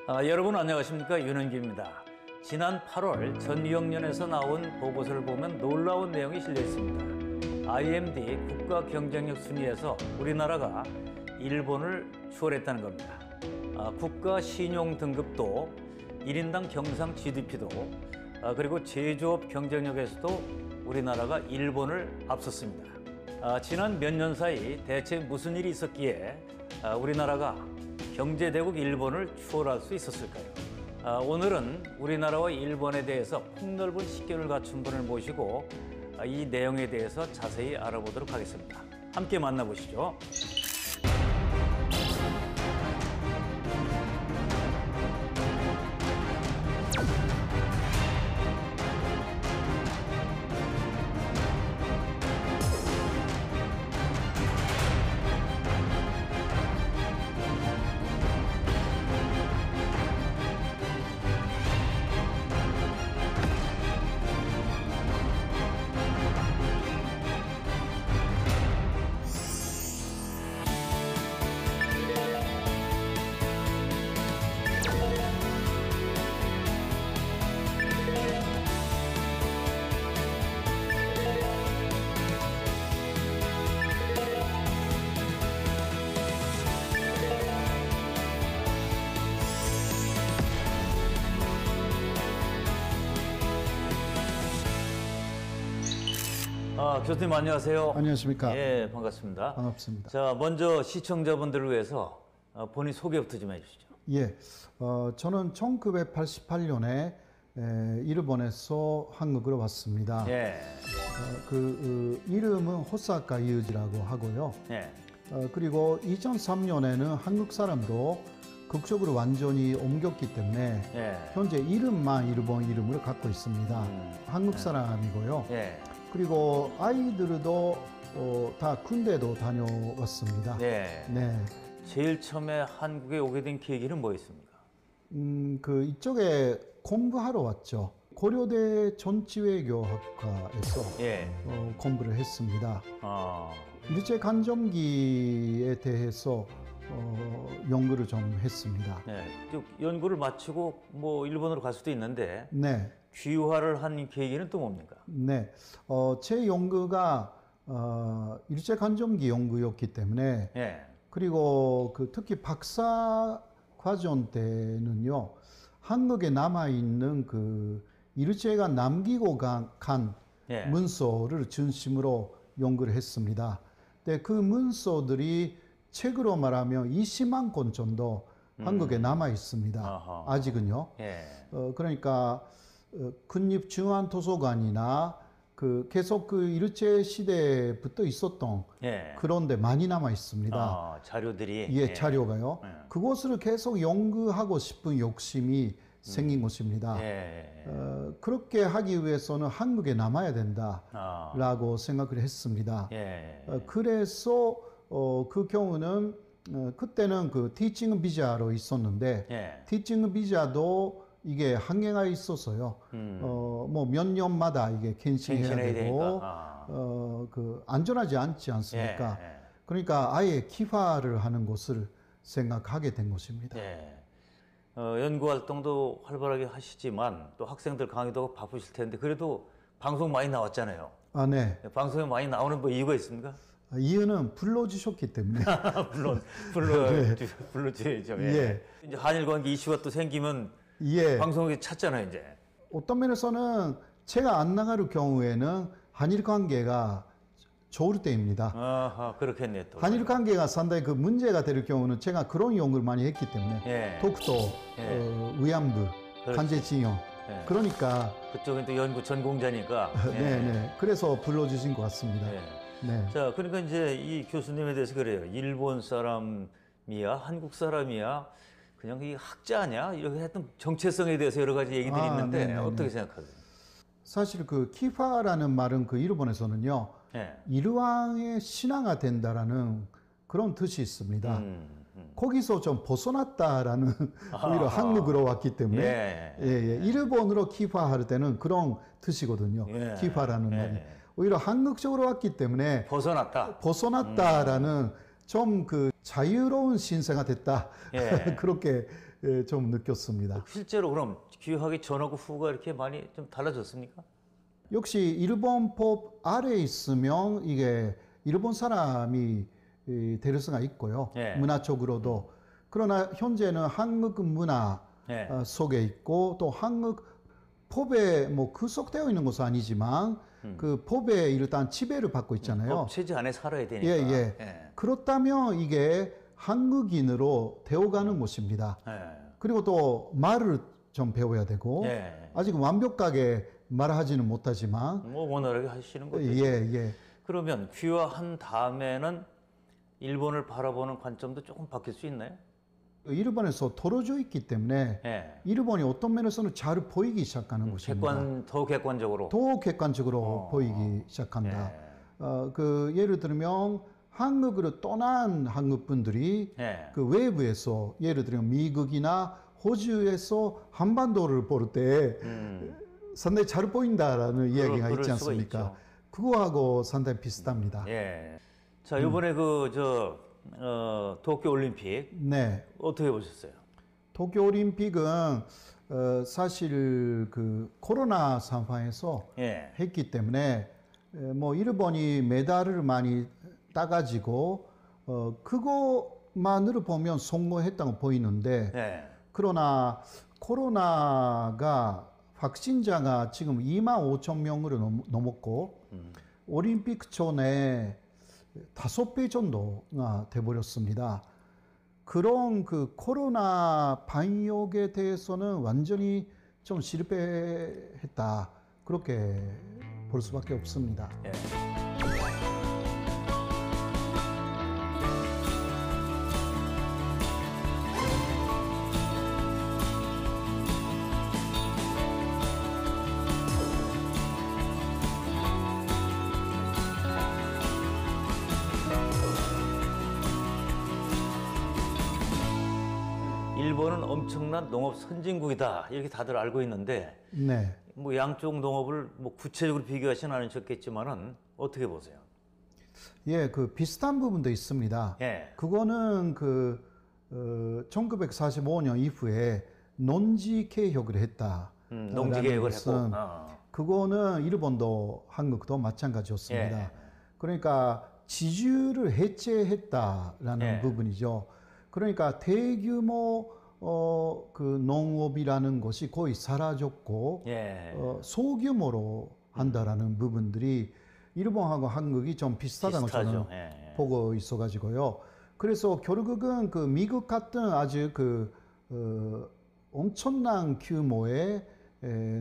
여러분 안녕하십니까, 윤은기입니다. 지난 8월 전미영년에서 나온 보고서를 보면 놀라운 내용이 실려 있습니다. IMD 국가경쟁력 순위에서 우리나라가 일본을 추월했다는 겁니다. 국가 신용 등급도 1인당 경상 GDP도 그리고 제조업 경쟁력에서도 우리나라가 일본을 앞섰습니다. 지난 몇 년 사이 대체 무슨 일이 있었기에 우리나라가 경제대국 일본을 추월할 수 있었을까요? 오늘은 우리나라와 일본에 대해서 폭넓은 식견을 갖춘 분을 모시고 이 내용에 대해서 자세히 알아보도록 하겠습니다. 함께 만나보시죠. 교수님 안녕하세요. 안녕하십니까. 예, 반갑습니다. 반갑습니다. 자, 먼저 시청자분들을 위해서 본인 소개부터 좀 해주시죠. 예, 저는 1988년에 일본에서 한국으로 왔습니다. 예. 이름은 호사카 이으지라고 하고요. 예. 그리고 2003년에는 한국 사람으로 국적으로 완전히 옮겼기 때문에 예. 현재 이름만 일본 이름을 갖고 있습니다. 한국 사람이고요. 예. 그리고 아이들도 다 군대도 다녀왔습니다. 네. 네. 제일 처음에 한국에 오게 된 계기는 뭐였습니까? 이쪽에 공부하러 왔죠. 고려대 전치외교학과에서 예. 공부를 했습니다. 아. 일제 간점기에 대해서 연구를 좀 했습니다. 네. 쭉 연구를 마치고 뭐 일본으로 갈 수도 있는데 네. 귀화를 한 계기는 또 뭡니까? 네. 제 연구가 일제 간점기 연구였기 때문에 예. 그리고 특히 박사 과정 때는요, 한국에 남아있는 일제가 남기고 간 예. 문서를 중심으로 연구를 했습니다. 근데 그 문서들이 책으로 말하면 20만 권 정도 한국에 남아 있습니다. 아하. 아직은요. 예. 그러니까 국립중앙도서관이나 계속 일제 시대부터 있었던 예. 그런데 많이 남아 있습니다. 자료들이. 예, 자료가요. 예. 그것을 계속 연구하고 싶은 욕심이 생긴 것입니다. 예. 그렇게 하기 위해서는 한국에 남아야 된다라고 생각을 했습니다. 예. 그래서 그 경우는 그때는 티칭 비자로 있었는데 예. 티칭 비자도 이게 한계가 있어서요. 뭐 몇 년마다 이게 갱신해야 되고 안전하지 않지 않습니까? 예. 그러니까 아예 기화를 하는 것을 생각하게 된 것입니다. 예. 연구 활동도 활발하게 하시지만 또 학생들 강의도 바쁘실 텐데 그래도 방송 많이 나왔잖아요. 아, 네. 방송에 많이 나오는 뭐 이유가 있습니까? 이유는 불러주셨기 때문에. 물론 네. 불러줘야죠. 예. 예. 이제 한일 관계 이슈가 또 생기면 예. 방송에 찾잖아요, 이제. 어떤 면에서는 제가 안 나갈 경우에는 한일 관계가 좋을 때입니다. 아하, 그렇겠네요, 또. 한일 관계가 상당히 문제가 될 경우는 제가 그런 연구를 많이 했기 때문에 예. 독도, 예. 위안부, 그렇지. 강제징용. 예. 그러니까 그쪽은 또 연구 전공자니까. 예. 네네. 그래서 불러주신 것 같습니다. 예. 네. 자, 그러니까 이제 이 교수님에 대해서 그래요. 일본 사람이야, 한국 사람이야, 그냥 이 학자냐? 이렇게 했던 정체성에 대해서 여러 가지 얘기들이 있는데 네네네. 어떻게 생각하세요? 사실 키화라는 말은 일본에서는요, 예. 일왕의 신하가 된다라는 그런 뜻이 있습니다. 거기서 좀 벗어났다라는 오히려 한국으로 왔기 때문에 예. 일본으로 키화할 때는 그런 뜻이거든요. 예. 키화라는 예. 말이 오히려 한국 쪽으로 왔기 때문에 벗어났다라는 좀 자유로운 신세가 됐다. 예. 그렇게 좀 느꼈습니다. 실제로 그럼 귀화하기 전하고 후가 이렇게 많이 좀 달라졌습니까? 역시 일본법 아래에 있으면 이게 일본 사람이 될 수가 있고요. 예. 문화적으로도. 그러나 현재는 한국 문화 예. 속에 있고 또 한국 법에 뭐 구속되어 있는 것은 아니지만 그 법에 일단 지배를 받고 있잖아요. 법 체제 안에 살아야 되니까. 예. 그렇다면 이게 한국인으로 되어가는 것입니다. 그리고 또 말을 좀 배워야 되고 예. 아직 완벽하게 말하지는 못하지만 뭐 원활하게 하시는 거죠. 예. 그러면 귀화한 다음에는 일본을 바라보는 관점도 조금 바뀔 수 있나요? 일본에서 떨어져 있기 때문에 예. 일본이 어떤 면에서는 잘 보이기 시작하는 것입니다. 더 객관적으로. 더 객관적으로 보이기 시작한다. 예. 예를 들면 한국으로 떠난 한국 분들이 예. 그 외부에서 예를 들면 미국이나 호주에서 한반도를 볼 때 상당히 잘 보인다라는 이야기가 그럴 있지 수가 않습니까? 있죠. 그거하고 상당히 비슷합니다. 예. 자, 이번에 도쿄 올림픽 네. 어떻게 보셨어요? 도쿄 올림픽은 사실 그 코로나 상황에서 예. 했기 때문에 뭐 일본이 메달을 많이 따가지고 그것만으로 보면 성공했다고 보이는데 예. 그러나 코로나가 확진자가 지금 25,000명으로 넘었고 올림픽 전에 5배 정도가 돼버렸습니다. 그런 그 코로나 방역에 대해서는 완전히 좀 실패했다. 그렇게 볼 수밖에 없습니다. 예. 일본은 엄청난 농업 선진국이다 이렇게 다들 알고 있는데 네. 뭐 양쪽 농업을 뭐 구체적으로 비교하시는 않으셨겠지만은 어떻게 보세요? 예, 그 비슷한 부분도 있습니다. 예. 그거는 1945년 이후에 농지 개혁을 했다. 농지 개혁을 했고. 그거는 일본도 한국도 마찬가지였습니다. 예. 그러니까 지주를 해체했다라는 예. 부분이죠. 그러니까 대규모 그 농업이라는 것이 거의 사라졌고 예. 소규모로 한다라는 부분들이 일본하고 한국이 좀 비슷하다고 저는 예. 보고 있어가지고요. 그래서 결국은 그 미국 같은 아주 엄청난 규모의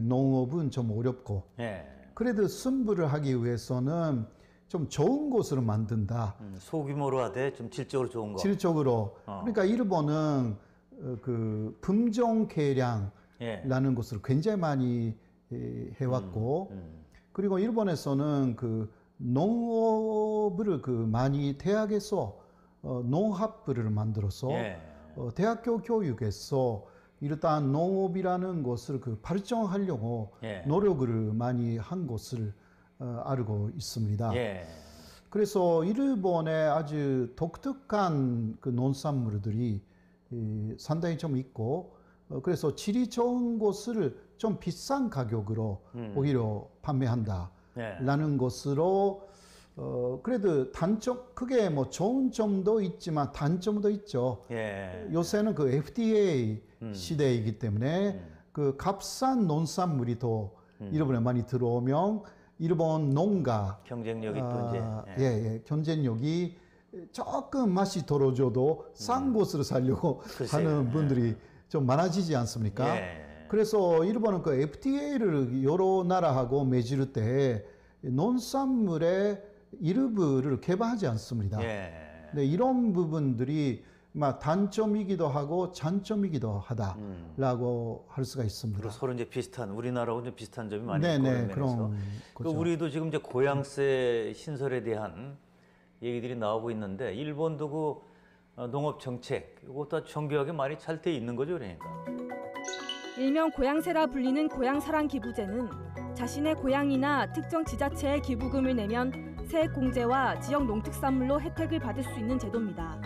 농업은 좀 어렵고 예. 그래도 승부를 하기 위해서는 좀 좋은 곳으로 만든다. 소규모로 하되 좀 질적으로 좋은 거. 질적으로. 그러니까 일본은 그 품종 개량라는 예. 것을 굉장히 많이 해왔고 그리고 일본에서는 그 농업을 그 많이 대학에서 농학부를 만들어서 예. 대학교 교육에서 일단 농업이라는 것을 그 발전하려고 예. 노력을 많이 한 것을 알고 있습니다. 예. 그래서 일본에 아주 독특한 그 농산물들이 상당히 좀 있고 그래서 질이 좋은 것을 좀 비싼 가격으로 오히려 판매한다라는 것으로 그래도 단점 크게 뭐 좋은 점도 있지만 단점도 있죠. 예. 요새는 그 FDA 시대이기 때문에 그 값싼 농산물이 더 일본에 많이 들어오면 일본 농가 경쟁력이 또 이제 경쟁력이 조금 맛이 떨어져도 싼 곳으로 살려고 글쎄요. 하는 분들이 좀 많아지지 않습니까? 예. 그래서 일본은 그 FTA를 여러 나라하고 맺을 때 농산물의 일부를 개발하지 않습니다. 예. 네, 이런 부분들이 단점이기도 하고 장점이기도 하다라고 할 수가 있습니다. 그리고 서로 이제 비슷한 우리나라하고 좀 비슷한 점이 많이 있고 네네, 그런 그런 면에서. 거죠. 우리도 지금 이제 고양세 신설에 대한 얘기들이 나오고 있는데 일본도 그 농업 정책 이것도 정교하게 많이 잘 돼 있는 거죠, 그러니까. 일명 고양세라 불리는 고양사랑 기부제는 자신의 고향이나 특정 지자체에 기부금을 내면 세액공제와 지역 농특산물로 혜택을 받을 수 있는 제도입니다.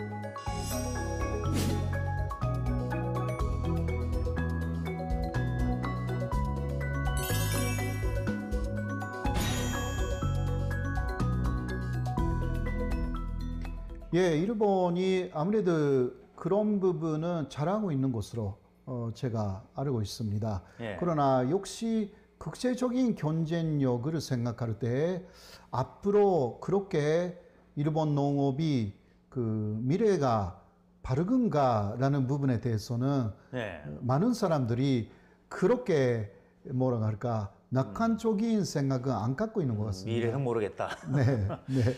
예, 일본이 아무래도 그런 부분은 잘하고 있는 것으로 제가 알고 있습니다. 예. 그러나 역시 국제적인 경쟁력을 생각할 때 앞으로 그렇게 일본 농업이 그 미래가 밝은가라는 부분에 대해서는 예. 많은 사람들이 그렇게 뭐라 할까 낙관적인 생각은 안 갖고 있는 것 같습니다. 미래는 모르겠다. 네, 네.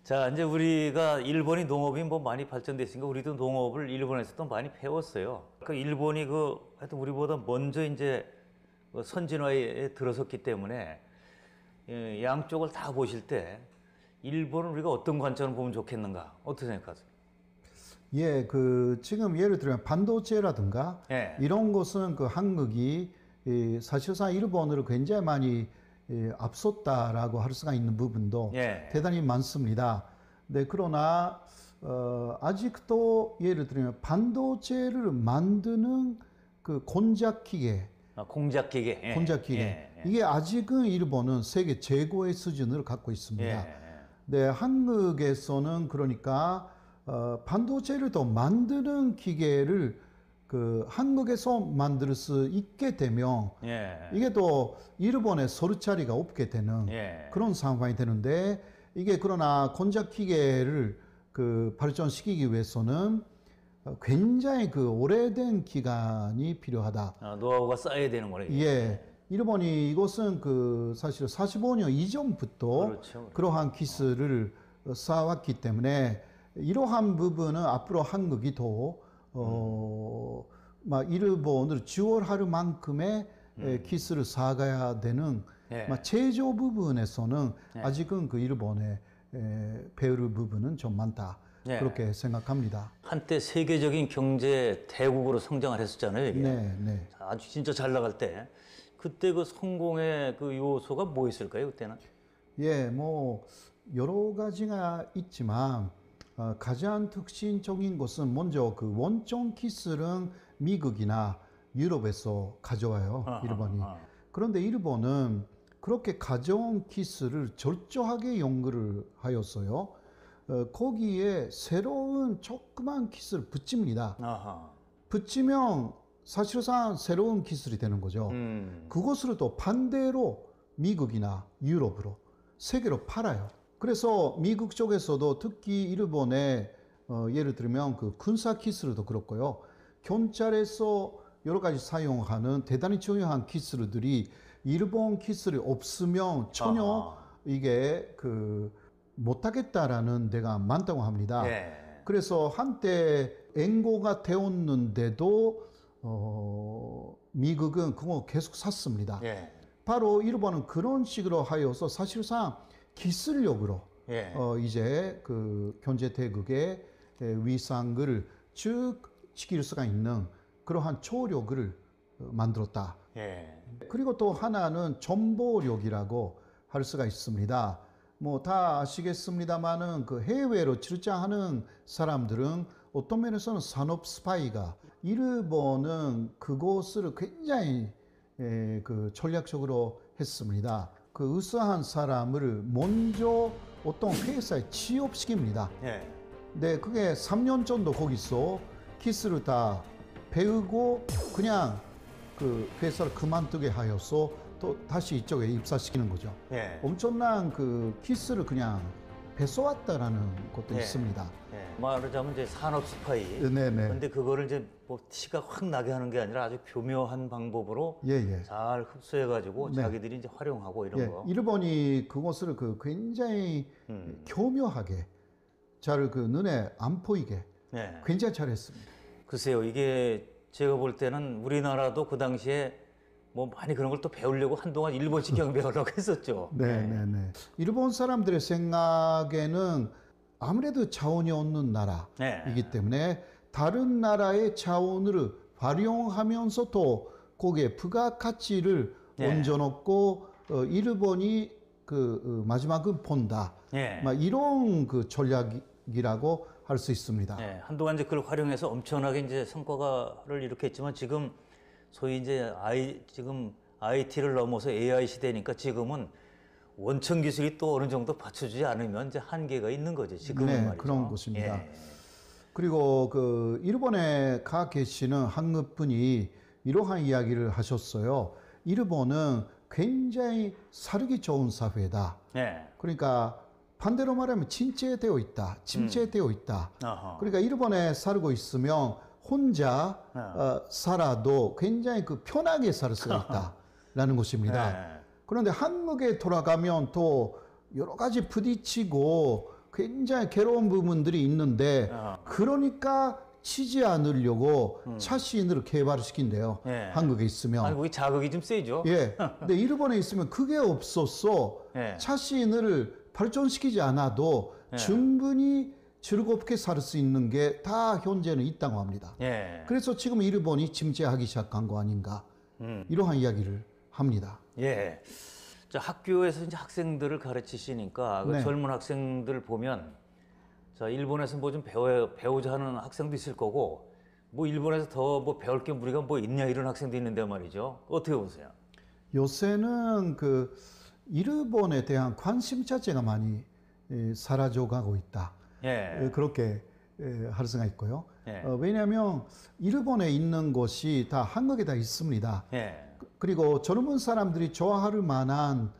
자, 이제 우리가 일본이 농업이 뭐 많이 발전됐으니까 우리도 농업을 일본에서도 많이 배웠어요. 그 일본이 하여튼 우리보다 먼저 이제 선진화에 들어섰기 때문에 양쪽을 다 보실 때 일본을 우리가 어떤 관점을 보면 좋겠는가? 어떻게 생각하세요? 예, 지금 예를 들면 반도체라든가 예. 이런 것은 한국이 사실상 일본으로 굉장히 많이 앞섰다라고 할 수가 있는 부분도 예. 대단히 많습니다. 네, 그러나 아직도 예를 들면 반도체를 만드는 공작 기계, 공작기계. 예. 공작 기계 예. 이게 아직은 일본은 세계 최고의 수준을 갖고 있습니다. 예. 네, 한국에서는 그러니까 반도체를 더 만드는 기계를 한국에서 만들 수 있게 되면 예. 이게 또 일본에 서로 자리가 없게 되는 예. 그런 상황이 되는데 이게 그러나 공작 기계를 발전시키기 위해서는 굉장히 오래된 기간이 필요하다. 노하우가 쌓여야 되는 거네. 예. 일본이 이것은 사실 45년 이전부터 그렇죠. 그러한 기술을 쌓아왔기 때문에 이러한 부분은 앞으로 한국이 더 일본을 지원할 만큼의 기술을 쌓아가야 되는 예. 제조 부분에서는 예. 아직은 일본의 배울 부분은 좀 많다. 예. 그렇게 생각합니다. 한때 세계적인 경제 대국으로 성장을 했었잖아요. 이게. 네, 네. 아주 진짜 잘 나갈 때 그때 성공의 요소가 뭐 있을까요? 그때는? 예, 뭐 여러 가지가 있지만 가장 특징적인 것은 먼저 원천 기술은 미국이나 유럽에서 가져와요. 일본이. 그런데 일본은 그렇게 가져온 기술을 철저하게 연구를 하였어요. 거기에 새로운 조그만 기술을 붙입니다. 아하. 붙이면 사실상 새로운 기술이 되는 거죠. 그것을 또 반대로 미국이나 유럽으로 세계로 팔아요. 그래서 미국 쪽에서도 특히 일본의 예를 들면 군사 기술도 그렇고요. 경찰에서 여러 가지 사용하는 대단히 중요한 기술들이 일본 기술이 없으면 전혀 아하. 이게 못하겠다라는 데가 많다고 합니다. 예. 그래서 한때 엔고가 되었는데도 미국은 그거 계속 샀습니다. 예. 바로 일본은 그런 식으로 하여서 사실상 기술력으로 예. 이제 경제 대국의 위상을 쭉 지킬 수가 있는 그러한 초력을 만들었다. 예. 그리고 또 하나는 정보력이라고 할 수가 있습니다. 뭐 다 아시겠습니다만은 해외로 출장하는 사람들은 어떤 면에서는 산업 스파이가 일본은 그것을 굉장히 전략적으로 했습니다. 의사한 사람을 먼저 어떤 회사에 취업시킵니다. 예. 네, 그게 3년 정도 거기서 기술을 다 배우고 그냥 회사를 그만두게 하여서 또 다시 이쪽에 입사시키는 거죠. 예. 엄청난 기술을 그냥 뺏어왔다라는 것도 예. 있습니다. 예. 말하자면 이제 산업 스파이. 네네. 근데 그거를 이제 티가 확 나게 하는 게 아니라 아주 교묘한 방법으로 예. 잘 흡수해가지고 네. 자기들이 이제 활용하고 이런 예. 거. 일본이 그것을 굉장히 교묘하게 잘 눈에 안 보이게 예. 굉장히 잘했습니다. 글쎄요, 이게 제가 볼 때는 우리나라도 그 당시에 뭐 많이 그런 걸 또 배우려고 한동안 일본식 경배하려고 했었죠. 네. 일본 사람들의 생각에는 아무래도 자원이 없는 나라이기 때문에 다른 나라의 자원을 활용하면서 또 거기에 부가가치를 얹어놓고 일본이 마지막은 본다. 이런 전략이라고 할 수 있습니다. 한동안 이제 그걸 활용해서 엄청나게 이제 성과를 일으켰지만 지금 소위 이제 지금 IT를 넘어서 AI 시대니까 지금은 원천 기술이 또 어느 정도 받쳐주지 않으면 이제 한계가 있는 거죠. 지금은 네, 말이죠. 그런 것입니다. 예. 그리고 그 일본에 가 계시는 한국 분이 이러한 이야기를 하셨어요. 일본은 굉장히 살기 좋은 사회다. 예. 그러니까 반대로 말하면 침체되어 있다. 침체되어 있다. 어허. 그러니까 일본에 살고 있으면 혼자 살아도 굉장히 그 편하게 살 수가 있다라는 것입니다. 예. 그런데 한국에 돌아가면 또 여러 가지 부딪히고 굉장히 괴로운 부분들이 있는데 그러니까 치지 않으려고 차신을 개발시킨대요. 예. 한국에 있으면. 한국이 자극이 좀 세죠. 예. 근데 일본에 있으면 그게 없어서 예. 차신을 발전시키지 않아도 예. 충분히 즐겁게 살 수 있는 게 다 현재는 있다고 합니다. 예. 그래서 지금 일본이 침체하기 시작한 거 아닌가 이러한 이야기를 합니다. 예. 자, 학교에서 이제 학생들을 가르치시니까 그 네. 젊은 학생들 보면 자, 일본에서 뭐 좀 배우자 하는 학생도 있을 거고 뭐 일본에서 더 뭐 배울 게 우리가 뭐 있냐 이런 학생도 있는데 말이죠. 어떻게 보세요? 요새는 그 일본에 대한 관심 자체가 많이 사라져가고 있다. 예. 그렇게 할 수가 있고요. 예. 왜냐하면 일본에 있는 것이 다 한국에 다 있습니다. 예. 그리고 젊은 사람들이 좋아할 만한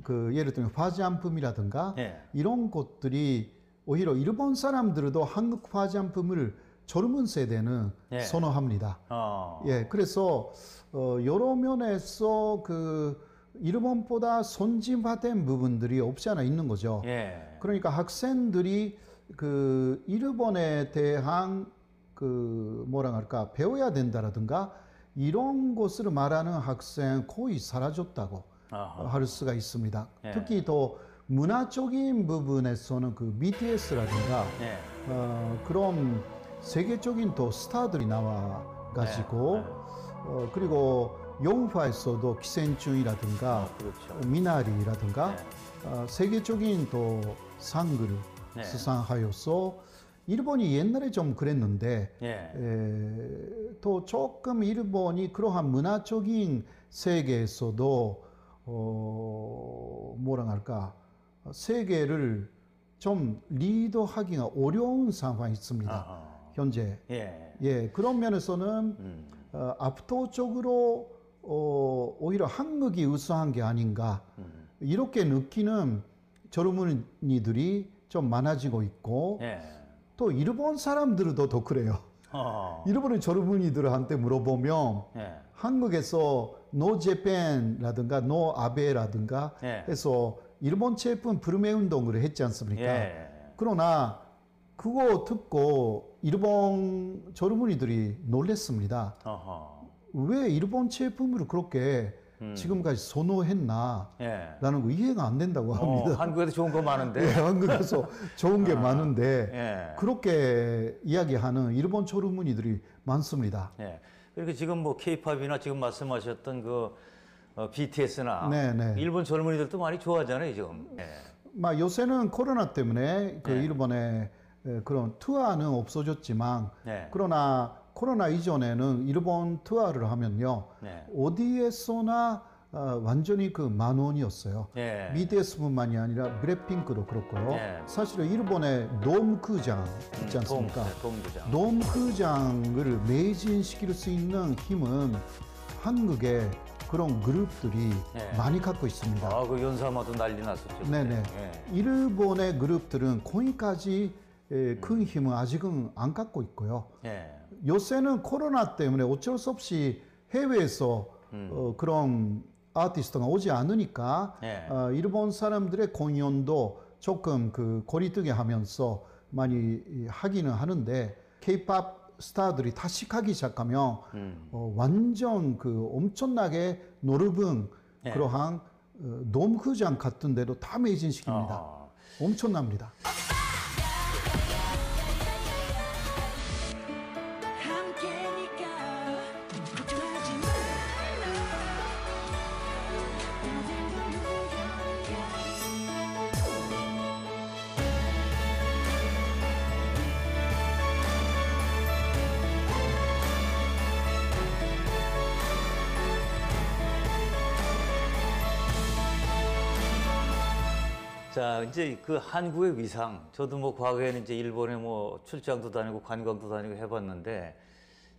그 예를 들면 화장품이라든가 예. 이런 것들이 오히려 일본 사람들도 한국 화장품을 젊은 세대는 예. 선호합니다. 예, 그래서 여러 면에서 그 일본보다 선진화된 부분들이 없지 않아 있는 거죠. 예. 그러니까 학생들이 그 일본에 대한 그 뭐라 할까 배워야 된다라든가 이런 것을 말하는 학생 거의 사라졌다고 아하. 할 수가 있습니다. 예. 특히 또 문화적인 부분에서는 그 BTS라든가 예. 그런 세계적인 또 스타들이 나와 가지고 네. 그리고 영화에서도 기생충이라든가 그렇죠. 미나리라든가 세계적인 또 상을 네. 수상하여서 일본이 옛날에 좀 그랬는데 예. 또 조금 일본이 그러한 문화적인 세계에서도 뭐라 할까 세계를 좀 리더하기가 어려운 상황이 있습니다. 아하. 현재. 예. 예, 그런 면에서는 압도적으로 오히려 한국이 우수한 게 아닌가 이렇게 느끼는 젊은이들이 좀 많아지고 있고 예. 또 일본 사람들도 더 그래요. 일본의 젊은이들한테 물어보면 예. 한국에서 노제팬라든가 노아베라든가 예. 해서 일본 제품 불매 운동을 했지 않습니까? 예. 그러나 그거 듣고 일본 젊은이들이 놀랬습니다. 어허. 왜 일본 제품을 그렇게 지금까지 선호했나 예. 라는 거 이해가 안 된다고 합니다. 한국에도 좋은 거 많은데. 예, 한국에서 좋은 게 많은데 예. 그렇게 이야기하는 일본 젊은이들이 많습니다. 예. 그러니까 지금 뭐 K-팝이나 지금 말씀하셨던 그 BTS나 네. 일본 젊은이들도 많이 좋아하잖아요, 지금. 예. 막 요새는 코로나 때문에 그 네. 일본의 그런 투어는 없어졌지만 네. 그러나 코로나 이전에는 일본 투어를 하면요 네. 어디에서나 완전히 그 만원이었어요. 예. BTS뿐만이 아니라 블랙핑크도 그렇고요. 네. 사실은 일본의 돔크장 있지 않습니까? 도움부장. 돔크장을 매진시킬 수 있는 힘은 한국의 그런 그룹들이 네. 많이 갖고 있습니다. 아, 그 연사마도 난리 났었죠. 네네. 예. 일본의 그룹들은 거기까지 큰 힘은 아직은 안 갖고 있고요. 예. 요새는 코로나 때문에 어쩔 수 없이 해외에서 그런 아티스트가 오지 않으니까 예. 일본 사람들의 공연도 조금 그 거리두기 하면서 많이 하기는 하는데 K-팝 스타들이 다시 가기 시작하면 완전 그 엄청나게 넓은 예. 그러한 돔크장 같은 데도 다 매진시킵니다. 아. 엄청납니다. 자, 이제 그 한국의 위상, 저도 뭐 과거에는 이제 일본에 뭐 출장도 다니고 관광도 다니고 해봤는데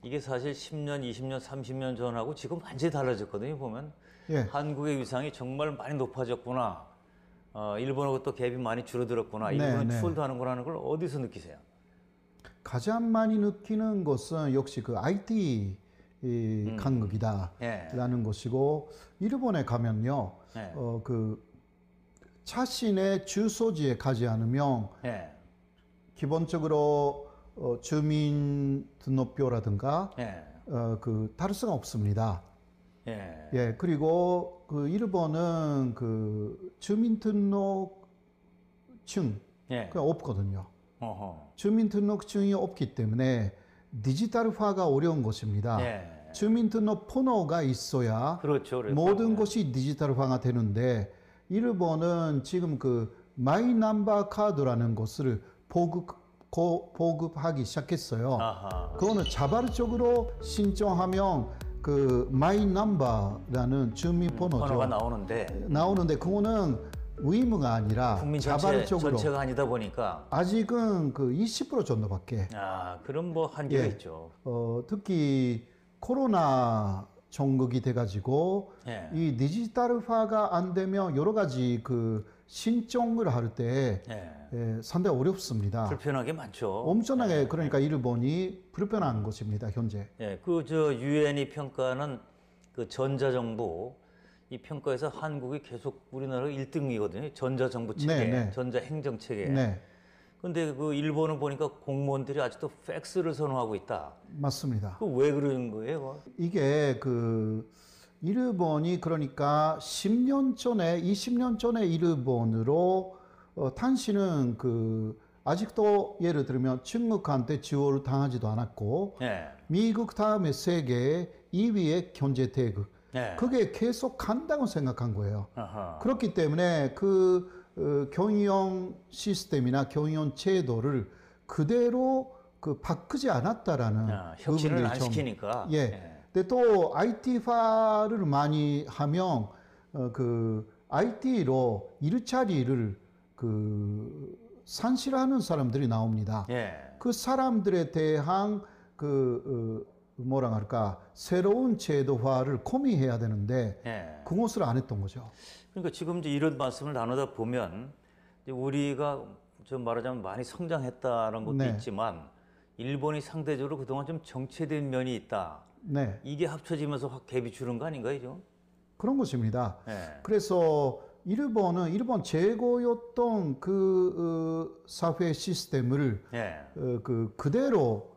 이게 사실 10년, 20년, 30년 전하고 지금 완전히 달라졌거든요. 보면 예. 한국의 위상이 정말 많이 높아졌구나. 일본하고 또 갭이 많이 줄어들었구나. 네, 일본은 네. 추월도 하는구나 하는 걸 어디서 느끼세요? 가장 많이 느끼는 것은 역시 그 IT 강국이다라는 예. 것이고, 일본에 가면요, 예. 그 자신의 주소지에 가지 않으면 예. 기본적으로 주민등록표라든가 예. 그 다를 수가 없습니다. 예. 예, 그리고 그 일본은 그 주민등록증 예. 그냥 없거든요. 어허. 주민등록증이 없기 때문에 디지털화가 어려운 것입니다. 예. 주민등록 번호가 있어야 그렇죠. 그래서. 모든 것이 디지털화가 되는데, 일본은 지금 그 마이넘버 카드라는 것을 보급하기 시작했어요. 아하. 그거는 자발적으로 신청하면 그 마이넘버라는 주민번호죠. 번호가 나오는데 나오는데 그거는 의무가 아니라 국민 자발적으로 전체가 아니다 보니까 아직은 그 20% 정도밖에. 그럼 뭐 한계가 예. 있죠. 특히 코로나 전국이 돼가지고 예. 이 디지털화가 안 되면 여러 가지 그 신청을 할 때 예. 상당히 어렵습니다. 불편하게 많죠. 엄청나게 그러니까 일본이 불편한 것입니다, 현재. 예, 그 저 유엔이 평가하는 그 전자정부 이 평가에서 한국이 계속 우리나라 1등이거든요. 전자정부 체계, 네, 네. 전자행정 체계. 네, 근데 그 일본을 보니까 공무원들이 아직도 팩스를 선호하고 있다. 맞습니다. 그 왜 그러는 거예요? 이게 그 일본이 그러니까 10년 전에 20년 전에 일본으로 당신은 그 아직도 예를 들면 중국한테 지원을 당하지도 않았고 예. 미국 다음에 세계 2위의 경제 대국, 예. 그게 계속 간다고 생각한 거예요. 아하. 그렇기 때문에 그 경영 시스템이나 경영 제도를 그대로 그 바꾸지 않았다라는 혁신을 부분들이 안 시키니까. 예. 근데 또 IT화를 많이 하면 그 IT로 일자리를 그 산실하는 사람들이 나옵니다. 예. 그 사람들에 대한 그 뭐라 할까 새로운 제도화를 고민해야 되는데 예. 그것을 안 했던 거죠. 그러니까 지금 이제 이런 말씀을 나누다 보면 이제 우리가 좀 말하자면 많이 성장했다는 것도 네. 있지만 일본이 상대적으로 그동안 좀 정체된 면이 있다. 네, 이게 합쳐지면서 확 갭이 주는 거 아닌가요, 좀? 그런 것입니다. 예. 그래서 일본은 일본 제고였던 그 사회 시스템을 예. 그대로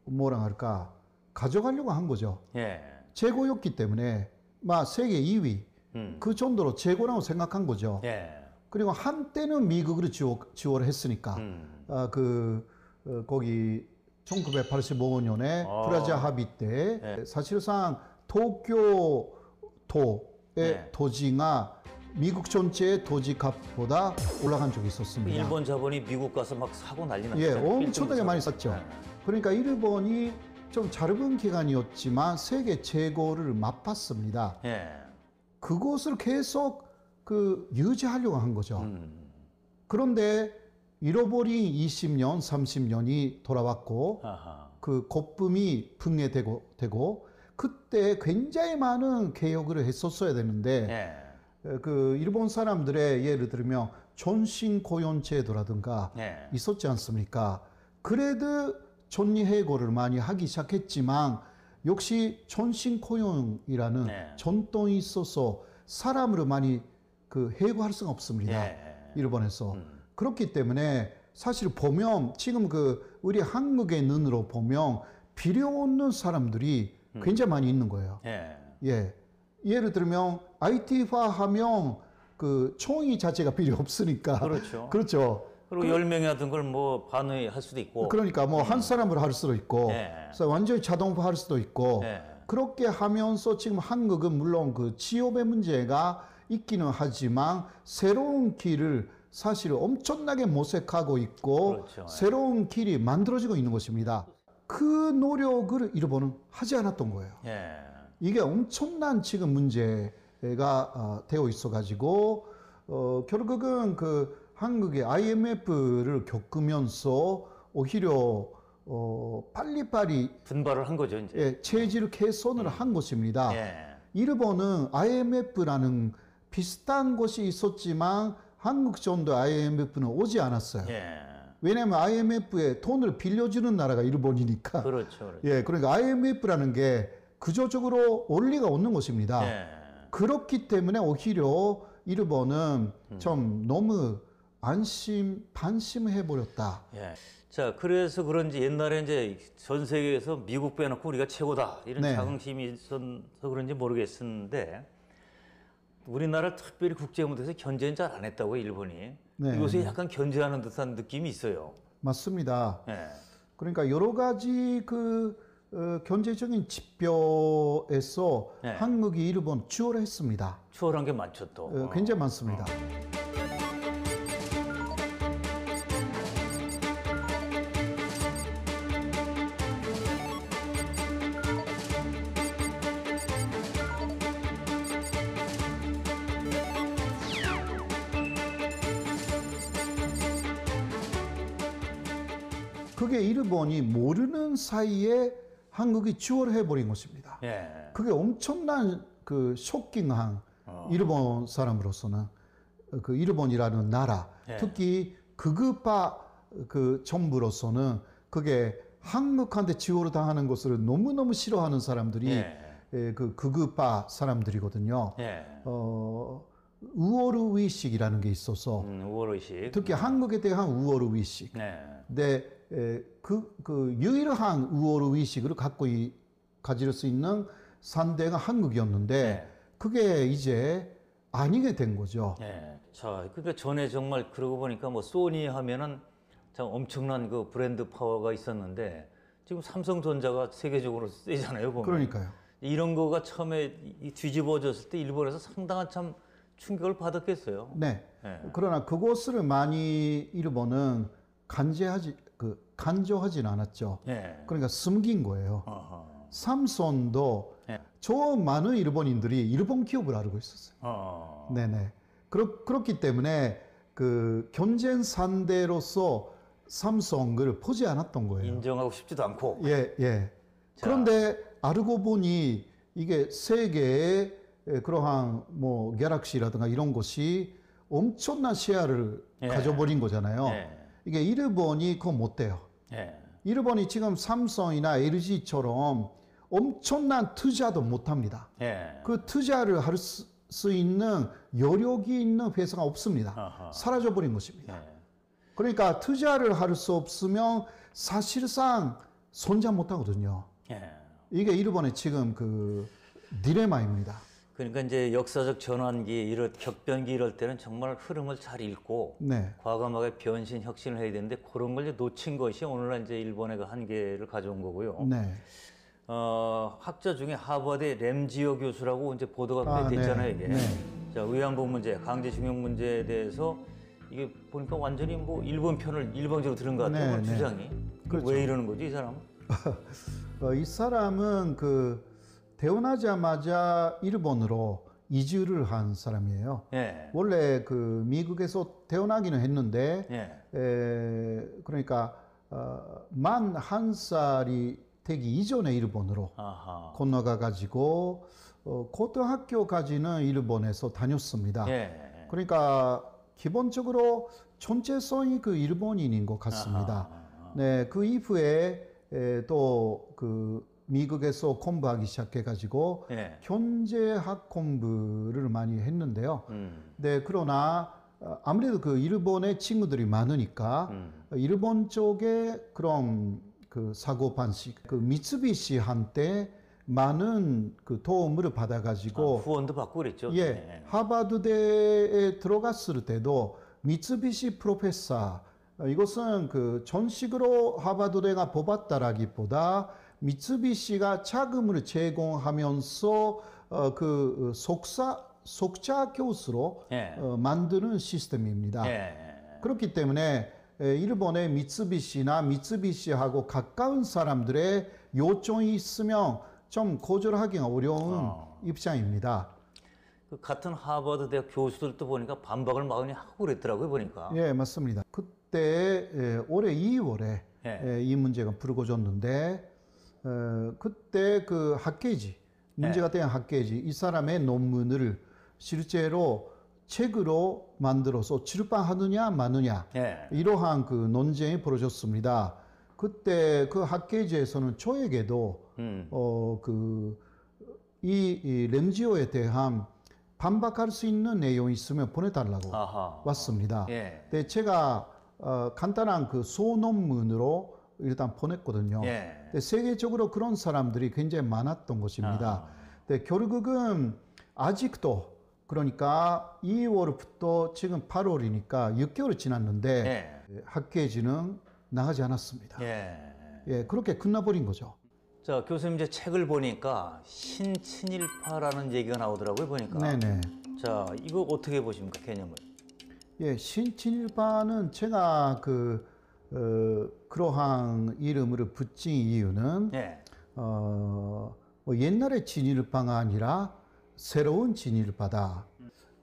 뭐라 할까 가져가려고 한 거죠. 예. 제고였기 때문에 막 세계 2위 그 정도로 제고라고 생각한 거죠. 예. 그리고 한때는 미국으로 지원을 했으니까 거기 1985년에 프라자 합의 때 사실상 도쿄도의 네. 도지가 미국 전체의 도지 값보다 올라간 적이 있었습니다. 일본 자본이 미국 가서 막 사고 난리 났죠. 예, 엄청나게 많이 쌌죠. 네. 그러니까 일본이 좀 짧은 기간이었지만 세계 최고를 맛봤습니다. 예. 그것을 계속 그 유지하려고 한 거죠. 그런데 잃어버린 20년, 30년이 돌아왔고 아하. 그 거품이 붕괴되고 그때 굉장히 많은 개혁을 했었어야 되는데 예. 그 일본 사람들의 예를 들면 전신고용제도라든가 예. 있었지 않습니까? 그래도 전리해고를 많이 하기 시작했지만 역시 전신고용이라는 네. 전통이 있어서 사람을 많이 그 해고할 수가 없습니다. 예. 일본에서. 그렇기 때문에 사실 보면 지금 그 우리 한국의 눈으로 보면 필요 없는 사람들이 굉장히 많이 있는 거예요. 예. 예. 예를 들면 IT화하면 그 총이 자체가 필요 없으니까. 그렇죠. 그렇죠. 그리고 10명이 하던 걸 뭐 반의 할 수도 있고. 그러니까 뭐 한 사람으로 할 수도 있고, 예. 그래서 완전히 자동화 할 수도 있고, 예. 그렇게 하면서 지금 한국은 물론 그 취업의 문제가 있기는 하지만 새로운 길을 사실 엄청나게 모색하고 있고 그렇죠. 새로운 길이 만들어지고 있는 것입니다. 그 노력을 일본은 하지 않았던 거예요. 예. 이게 엄청난 지금 문제가 되어 있어가지고 결국은 그 한국이 IMF를 겪으면서 오히려 빨리빨리 분발을 한 거죠, 이제. 예, 체질 개선을 한 것입니다. 예. 일본은 IMF라는 비슷한 것이 있었지만 한국 정도 IMF는 오지 않았어요. 예. 왜냐하면 IMF에 돈을 빌려주는 나라가 일본이니까. 그렇죠. 그렇죠. 예, 그러니까 IMF라는 게 구조적으로 원리가 없는 것입니다. 예. 그렇기 때문에 오히려 일본은 좀 너무 반심해 버렸다. 예. 자, 그래서 그런지 옛날에 이제 전 세계에서 미국 빼놓고 우리가 최고다 이런 네. 자긍심이 있어서 그런지 모르겠었는데 우리나라를 특별히 국제 무대에서 견제는 잘 안 했다고 일본이. 네. 요새 약간 견제하는 듯한 느낌이 있어요. 맞습니다. 예. 그러니까 여러 가지 경제적인 지표에서 네. 한국이 일본 추월했습니다. 추월한 게 많죠 또. 굉장히 많습니다. 그게 일본이 모르는 사이에 한국이 추월해 버린 것입니다. 예. 그게 엄청난 그 쇼킹한 일본 사람으로서는 그 일본이라는 나라, 예. 특히 극우파 그 정부로서는 그게 한국한테 지원을 당하는 것을 너무너무 싫어하는 사람들이 예. 그 극우파 사람들이거든요. 예. 우월의 의식이라는 게 있어서 우월의식. 특히 한국에 대한 우월의 의식. 네. 근데 그 유일한 우월의 의식을 가질 수 있는 상대가 한국이었는데 네. 그게 이제 아니게 된 거죠. 예. 자, 그러니까 전에 정말 그러고 보니까 뭐 소니 하면은 참 엄청난 그 브랜드 파워가 있었는데 지금 삼성전자가 세계적으로 세잖아요, 보면. 그러니까요. 이런 거가 처음에 뒤집어졌을 때 일본에서 상당한 참 충격을 받았겠어요. 네. 예. 그러나 그것을 많이 일본은 간조하진 않았죠. 예. 그러니까 숨긴 거예요. 어허. 삼성도 예. 저 많은 일본인들이 일본 기업을 알고 있었어요. 네네. 그렇기 때문에 그 경쟁 상대로서 삼성을 보지 않았던 거예요. 인정하고 싶지도 않고. 예, 예. 자. 그런데 알고 보니 이게 세계의 그러한 뭐 갤럭시라든가 이런 것이 엄청난 시야를 예. 가져버린 거잖아요. 예. 이게 일본이 그거 못 돼요. 예. 일본이 지금 삼성이나 LG처럼 엄청난 투자도 못 합니다. 예. 그 투자를 할 수 있는 여력이 있는 회사가 없습니다. 아하. 사라져버린 것입니다. 예. 그러니까 투자를 할 수 없으면 사실상 손자 못 하거든요. 예. 이게 일본의 지금 그 딜레마입니다. 그러니까 이제 역사적 전환기, 격변기 이럴 때는 정말 흐름을 잘 읽고 네. 과감하게 변신, 혁신을 해야 되는데 그런 걸 이제 놓친 것이 오늘날 이제 일본의 그 한계를 가져온 거고요. 네. 학자 중에 하버드의 램지어 교수라고 이제 보도가 됐잖아요, 네. 이게. 네. 자, 위안부 문제, 강제징용 문제에 대해서 이게 보니까 완전히 뭐 일본 편을 일방적으로 들은 것 같아요, 네, 네. 주장이. 그렇죠. 왜 이러는 거지, 이 사람은? 이 사람은 그 태어나자마자 일본으로 이주를 한 사람이에요. 예. 원래 그 미국에서 태어나기는 했는데 그러니까 만 1살이 되기 이전에 일본으로 아하. 건너가 가지고 고등학교까지는 일본에서 다녔습니다. 예. 그러니까 기본적으로 존재성이 그 일본인인 것 같습니다. 아하. 네, 그 이후에 또 그 미국에서 공부하기 시작해가지고 예. 경제학 공부를 많이 했는데요. 네, 그러나 아무래도 그 일본의 친구들이 많으니까 일본 쪽에 그런 그 사고 방식, 그 미쓰비시한테 많은 그 도움을 받아가지고 후원도 받고 그랬죠. 예, 하버드대에 들어갔을 때도 미쓰비시 프로페서 이것은 그 정식으로 하버드대가 뽑았다라기보다 미쓰비시가 자금을 제공하면서 그 속자 교수로 예. 만드는 시스템입니다. 예. 그렇기 때문에 일본의 미쓰비시나 미쓰비시하고 가까운 사람들의 요청이 있으면 좀 거절하기가 어려운 입장입니다. 그 같은 하버드 대학 교수들도 보니까 반박을 많이 하고 그랬더라고요, 보니까. 예, 맞습니다. 그때 올해 2월에 예. 이 문제가 불거졌는데 그때 그 학계지 문제가 된 학계지 이 사람의 논문을 실제로 책으로 만들어서 출판하느냐 마느냐 예. 이러한 그 논쟁이 벌어졌습니다. 그때 그 학계지에서는 저에게도 이 램지오에 대한 반박할 수 있는 내용이 있으면 보내달라고 아하. 왔습니다. 예. 근데 제가 간단한 그 소논문으로 일단 보냈거든요. 예. 근데 세계적으로 그런 사람들이 굉장히 많았던 것입니다. 근데 결국은 아직도 그러니까 2월부터 지금 8월이니까 6개월이 지났는데 예. 학계지는 나가지 않았습니다. 예. 예, 그렇게 끝나버린 거죠. 자, 교수님 이제 책을 보니까 신친일파라는 얘기가 나오더라고요, 보니까. 네네. 자, 이거 어떻게 보십니까, 개념을? 예, 신친일파는 제가 그러한 이름을 붙인 이유는 예. 뭐 옛날의 진일파가 아니라 새로운 진일파다.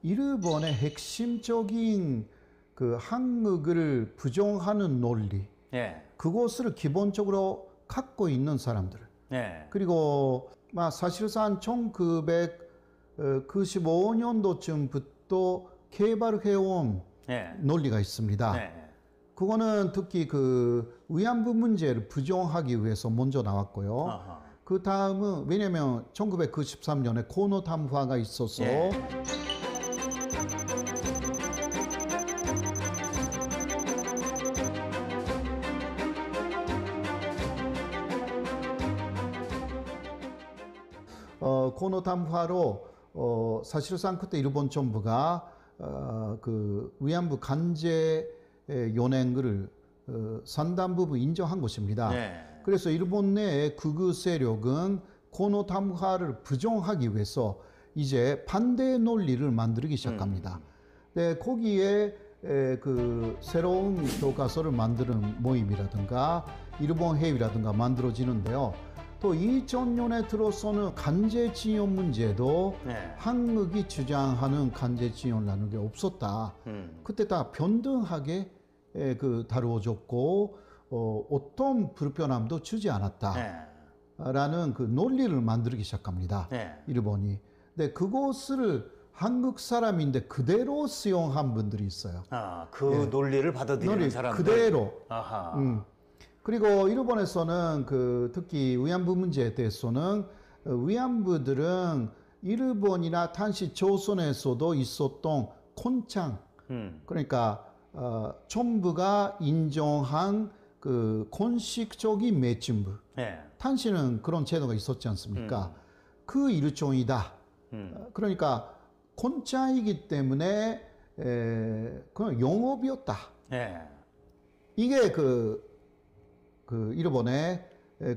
일본의 핵심적인 그 한국을 부정하는 논리, 예. 그것을 기본적으로 갖고 있는 사람들. 예. 그리고 사실상 1995년도쯤부터 개발해온 예. 논리가 있습니다. 예. 그거는 특히 그 위안부 문제를 부정하기 위해서 먼저 나왔고요. 아하. 그 다음은 왜냐면 1993년에 고노 담화가 있어서 예. 고노 담화로 사실상 그때 일본 정부가 그 위안부 강제 연행을 상당 부분 인정한 것입니다. 예. 그래서 일본 내의 극우 세력은 고노 담화를 부정하기 위해서 이제 반대 논리를 만들기 시작합니다. 네, 거기에 그 새로운 교과서를 만드는 모임이라든가 일본 회의라든가 만들어지는데요. 또 2000년에 들어서는 강제징용 문제도 네. 한국이 주장하는 강제징용이라는 게 없었다. 그때 다 변등하게 다루어졌고 어떤 불편함도 주지 않았다. 네. 라는 그 논리를 만들기 시작합니다. 네. 일본이. 근데 그것을 한국 사람인데 그대로 수용한 분들이 있어요. 아, 그 논리를 받아들이는 논리 사람들. 그대로. 아하. 그리고 일본에서는 그 특히 위안부 문제에 대해서는 위안부들은 일본이나 당시 조선에서도 있었던 콘창 그러니까 정부가 인정한 그 공식적인 매춘부 네. 당시는 그런 제도가 있었지 않습니까? 그 일종이다. 그러니까 콘창이기 때문에 그냥 영업이었다. 네. 이게 그 일본의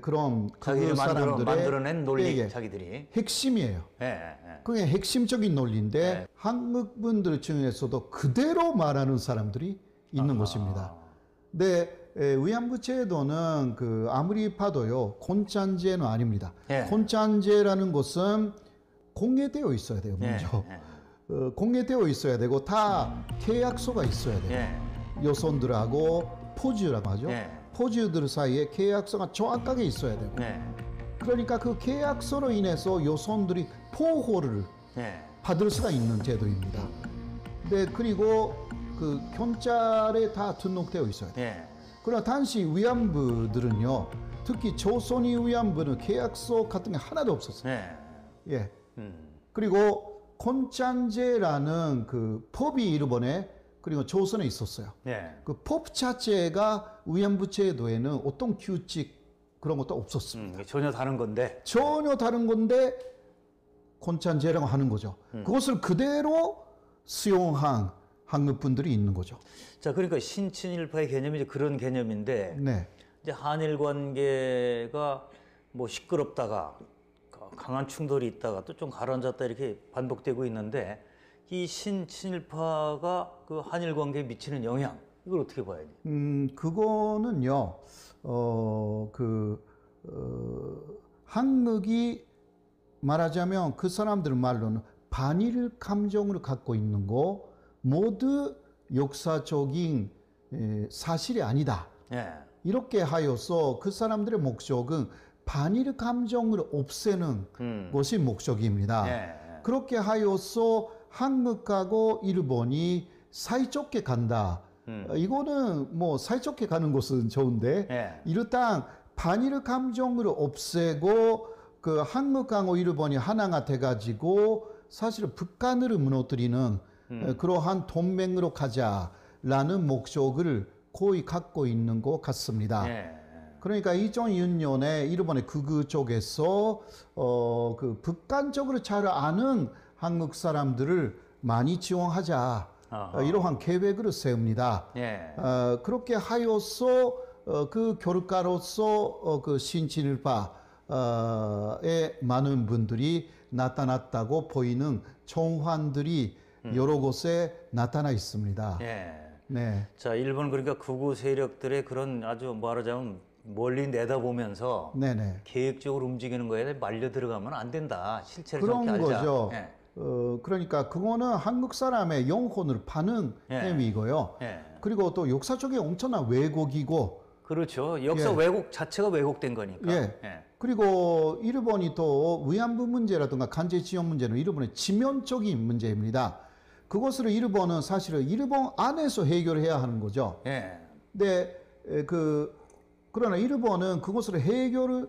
그런 자기들이 그 사람들의 만들어낸 논리, 예, 예. 자기들이. 핵심이에요. 예. 그게 핵심적인 논리인데 네. 한국 분들 중에서도 그대로 말하는 사람들이 있는 것입니다. 근데 위안부 제도는 그 아무리 봐도요 콘창제는 아닙니다. 예. 콘창제라는 것은 공개되어 있어야 돼요. 먼저 공개되어 있어야 되고 다 계약서가 있어야 돼요. 예. 여성들하고 포주라고 하죠. 예. 포주들 사이에 계약서가 정확하게 있어야 되고 네. 그러니까 그 계약서로 인해서 여성들이 보호를 네. 받을 수가 있는 제도입니다. 네, 그리고 그 경찰에 다 등록되어 있어요. 네. 그러나 당시 위안부들은요, 특히 조선이 위안부는 계약서 같은 게 하나도 없었어요. 네. 예. 그리고 콘창제라는 그 법이 일본에 그리고 조선에 있었어요. 네. 그 법 자체가 위안부 제도에는 어떤 규칙 그런 것도 없었습니다. 전혀 다른 건데. 전혀 다른 건데 콘창제라고 하는 거죠. 그것을 그대로 수용한 한국 분들이 있는 거죠. 자, 그러니까 신친일파의 개념이 이제 그런 개념인데, 네. 이제 한일 관계가 뭐 시끄럽다가 강한 충돌이 있다가 또 좀 가라앉았다 이렇게 반복되고 있는데, 이 신친일파가 그 한일 관계에 미치는 영향, 이걸 어떻게 봐야 돼요? 그거는요, 한국이 말하자면 그 사람들 말로는 반일 감정을 갖고 있는 거 모두 역사적인 사실이 아니다. 예. 이렇게 하여서 그 사람들의 목적은 반일 감정을 없애는 것이 목적입니다. 예. 그렇게 하여서 한국하고 일본이 사이좋게 간다. 이거는 뭐 사이좋게 가는 것은 좋은데 예. 일단 반일 감정을 없애고 그 한국하고 일본이 하나가 돼가지고 사실 북한을 무너뜨리는 그러한 동맹으로 가자라는 목적을 거의 갖고 있는 것 같습니다. 예. 그러니까 2006년에 일본의 극우 쪽에서 그 북한 쪽으로 잘 아는 한국 사람들을 많이 지원하자 이러한 계획을 세웁니다. 예. 그렇게 하여서 그 결과로서 그 신친일파에 많은 분들이 나타났다고 보이는 정황들이 여러 곳에 나타나 있습니다. 예. 네. 자, 일본 그러니까 극우 세력들의 그런 아주 말하자면 멀리 내다보면서 네네. 계획적으로 움직이는 거에 말려 들어가면 안 된다. 실체를 그런 정확히 알자. 거죠. 예. 그러니까 그거는 한국 사람의 영혼을 파는 예. 행위이고요. 예. 그리고 또 역사적인 엄청난 왜곡이고, 그렇죠. 역사 예. 왜곡 자체가 왜곡된 거니까. 예. 그리고 일본이 또 위안부 문제라든가 간제 지원 문제는 일본의 지면적인 문제입니다. 그것을 일본은 사실은 일본 안에서 해결해야 하는 거죠. 예. 근데 그러나 일본은 그것을 해결을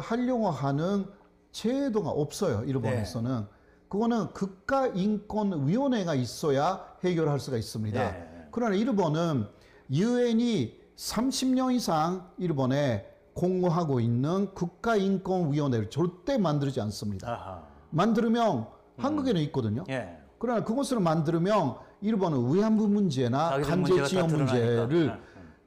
하려고 하는 제도가 없어요. 일본에서는. 그거는 국가인권위원회가 있어야 해결할 수가 있습니다. 예. 그러나 일본은 유엔이 30년 이상 일본에 공고하고 있는 국가인권위원회를 절대 만들지 않습니다. 아하. 만들면 한국에는 있거든요. 예. 그러나 그것을 만들면 일본은 위안부 문제나 자기들 간제 문제가 지원 다 드러나니까. 문제를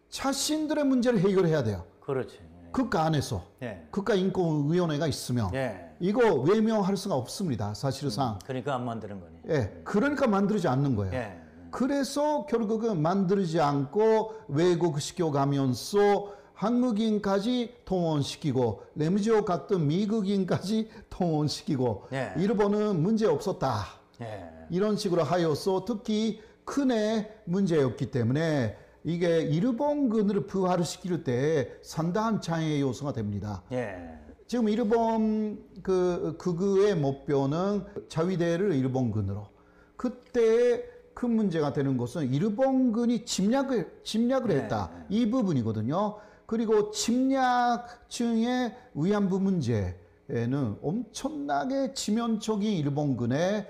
자신들의 문제를 해결해야 돼요. 그렇지. 국가 안에서 예. 국가인권위원회가 있으면 예. 이거 외면할 수가 없습니다. 사실상. 그러니까 안 만드는 거니. 예, 그러니까 만들지 않는 거예요. 예. 그래서 결국은 만들지 않고 왜곡시켜 가면서 한국인까지 동원시키고 레무지오 같은 미국인까지 동원시키고 예. 일본은 문제 없었다. 예. 이런 식으로 하여서 특히 큰애 문제였기 때문에 이게 일본군을 부활시킬 때 상당한 장애 요소가 됩니다. 예. 지금 일본 그 극우의 목표는 자위대를 일본군으로. 그때 큰 문제가 되는 것은 일본군이 침략을 했다. 이 부분이거든요. 그리고 침략 중에 위안부 문제에는 엄청나게 치명적인 일본군의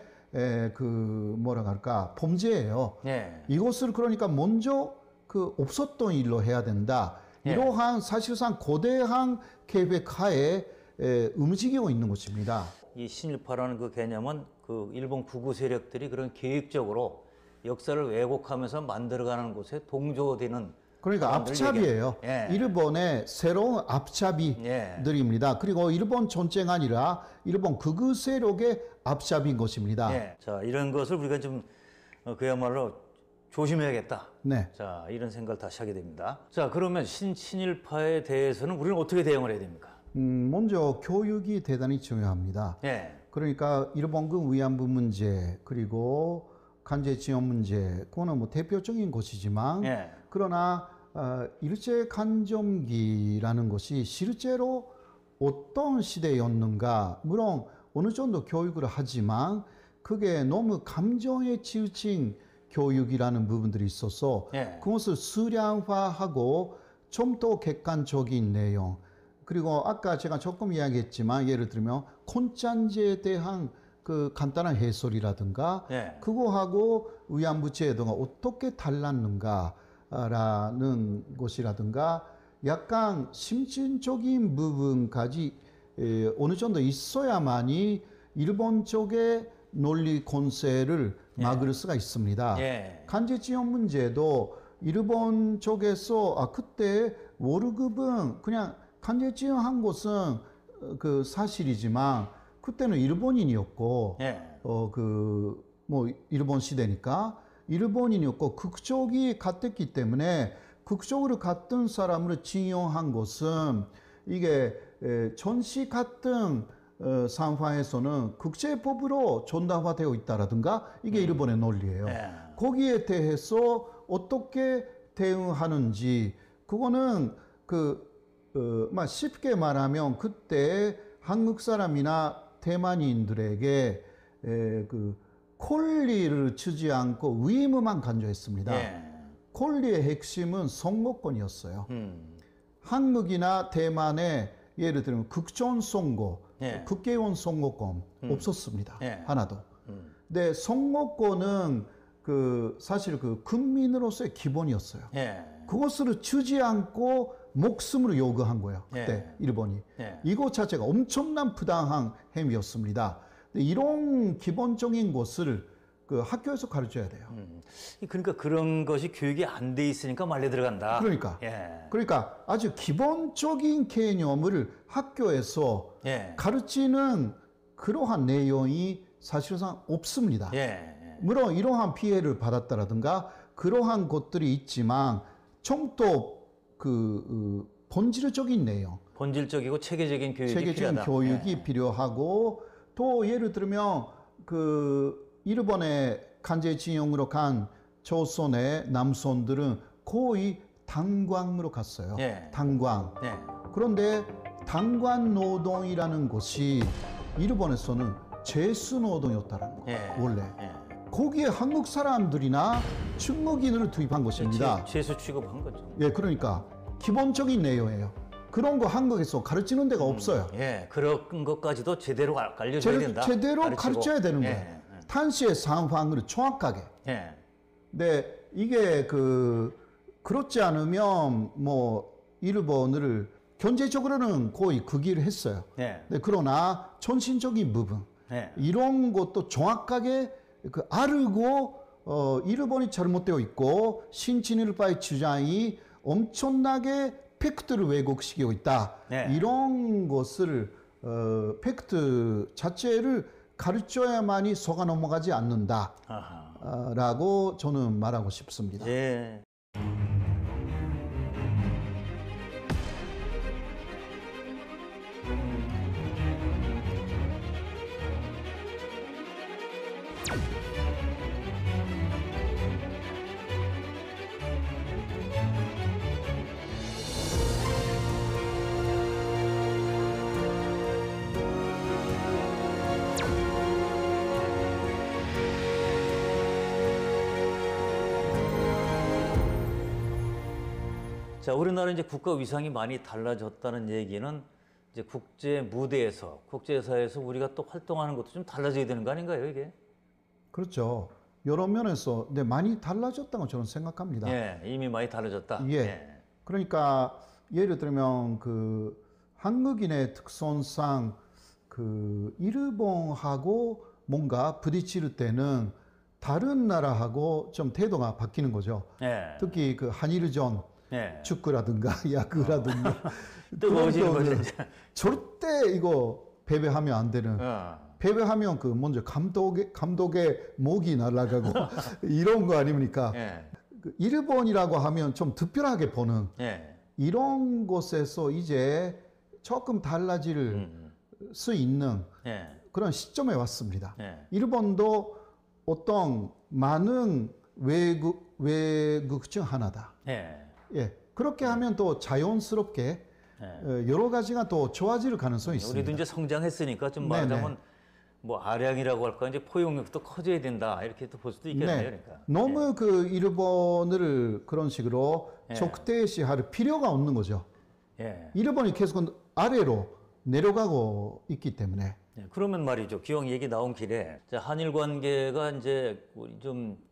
그 뭐라 할까 범죄예요. 예. 이것을 그러니까 먼저 그 없었던 일로 해야 된다. 예. 이러한 사실상 거대한 계획하에 움직이고 있는 것입니다. 이 신일파라는 그 개념은 그 일본 극우 세력들이 그런 계획적으로 역사를 왜곡하면서 만들어가는 곳에 동조되는 그러니까 사람들 앞잡이예요. 얘기. 예. 일본의 새로운 앞잡이들입니다. 그리고 일본 전쟁 아니라 일본 극우 세력의 앞잡이인 것입니다. 예. 자, 이런 것을 우리가 좀 그야말로 조심해야겠다. 네. 자, 이런 생각을 다시 하게 됩니다. 자, 그러면 친일파에 대해서는 우리는 어떻게 대응을 해야 됩니까? 먼저 교육이 대단히 중요합니다. 예. 그러니까 일본군 위안부 문제 그리고 간제 지원 문제 그거는 뭐 대표적인 것이지만 예. 그러나 일제 강점기라는 것이 실제로 어떤 시대였는가 물론 어느 정도 교육을 하지만 그게 너무 감정에 치우친 교육이라는 부분들이 있어서 예. 그것을 수량화하고 좀 더 객관적인 내용 그리고 아까 제가 조금 이야기했지만 예를 들면 콘짠제에 대한 그 간단한 해설이라든가 예. 그거하고 위안부 제도가 어떻게 달랐는가라는 것이라든가 약간 심층적인 부분까지 어느 정도 있어야만이 일본 쪽의 논리 권세를 막을 수가 있습니다. 예. 간제 지원 문제도 일본 쪽에서 그때 월급은 그냥 간제 지원한 것은 그 사실이지만 그때는 일본인이었고 예. 뭐 일본 시대니까 일본인이었고 극적이 같았기 때문에 극적으로 같은 사람을 징용한 것은 이게 전시 같은 상황에서는 국제법으로 존담화되어 있다라든가 이게 일본의 논리예요. 거기에 대해서 어떻게 대응하는지 그거는 쉽게 말하면 그때 한국 사람이나 대만인들에게 권리를 주지 않고 의무만 강조했습니다. 권리의 핵심은 선거권이었어요. 한국이나 대만에 예를 들면 국정 선거, 국회의원 선거권 없었습니다. 하나도. 근데 선거권은 사실 국민으로서의 기본이었어요. 그것을 주지 않고 목숨으로 요구한 거예요. 그때 일본이. 이것 자체가 엄청난 부당한 행위였습니다. 이런 기본적인 것을 학교에서 가르쳐야 돼요. 그러니까 그런 것이 교육이 안 돼 있으니까 말려 들어간다. 그러니까 아주 기본적인 개념을 학교에서 가르치는 그러한 내용이 사실상 없습니다. 물론 이러한 피해를 받았다라든가 그러한 것들이 있지만 좀 더 본질적인 내용, 본질적이고 체계적인 교육이 체계적인 필요하다. 교육이 필요하고 또 예를 들면 일본의 강제징용으로 간 조선의 남손들은 거의 단광으로 갔어요. 단광. 그런데 단광 노동이라는 것이 일본에서는 제수 노동이었다는 거예요. 원래. 거기에 한국 사람들이나 중국인을 투입한 것입니다. 제수 취급한 거죠. 그러니까 기본적인 내용이에요. 그런 거 한국에서 가르치는 데가 없어요. 그런 것까지도 제대로 알려줘야 된다. 제대로 가르쳐야 되는 거예요. 당시의 상황을 정확하게. 근데 이게 그렇지 않으면 일본을 경제적으로는 거의 극기를 했어요. 근데 그러나 정신적인 부분 이런 것도 정확하게 알고 일본이 잘못되어 있고 신진일파의 주장이 엄청나게 팩트를 왜곡시키고 있다. 이런 것을 팩트 자체를 가르쳐야만이 속아 넘어가지 않는다. 라고 저는 말하고 싶습니다. 자, 우리나라 이제 국가 위상이 많이 달라졌다는 얘기는 이제 국제 무대에서, 국제사회에서 우리가 또 활동하는 것도 좀 달라져야 되는 거 아닌가요, 이게? 그렇죠. 여러 면에서 많이 달라졌다고 저는 생각합니다. 이미 많이 달라졌다. 그러니까 예를 들면 한국인의 특성상 일본하고 뭔가 부딪힐 때는 다른 나라하고 좀 태도가 바뀌는 거죠. 특히 한일전 축구라든가 야구라든가 뜨거워지는 거죠. 절대 이거 패배하면 안 되는. 패배하면 먼저 감독의 목이 날아가고 이런 거 아닙니까? 일본이라고 하면 좀 특별하게 보는 이런 곳에서 이제 조금 달라질 수 있는 그런 시점에 왔습니다. 일본도 어떤 많은 외국 중 하나다. 그렇게 하면 또 자연스럽게 여러 가지가 또 좋아질 가능성이 있습니다. 우리도 이제 성장했으니까 좀 말하자면 아량이라고 할까 이제 포용력도 커져야 된다 이렇게 또 볼 수도 있겠네요. 그러니까. 너무 일본을 그런 식으로 적대시할 필요가 없는 거죠. 일본이 계속 아래로 내려가고 있기 때문에. 그러면 말이죠. 기왕 얘기 나온 길에 한일 관계가 이제 우리 좀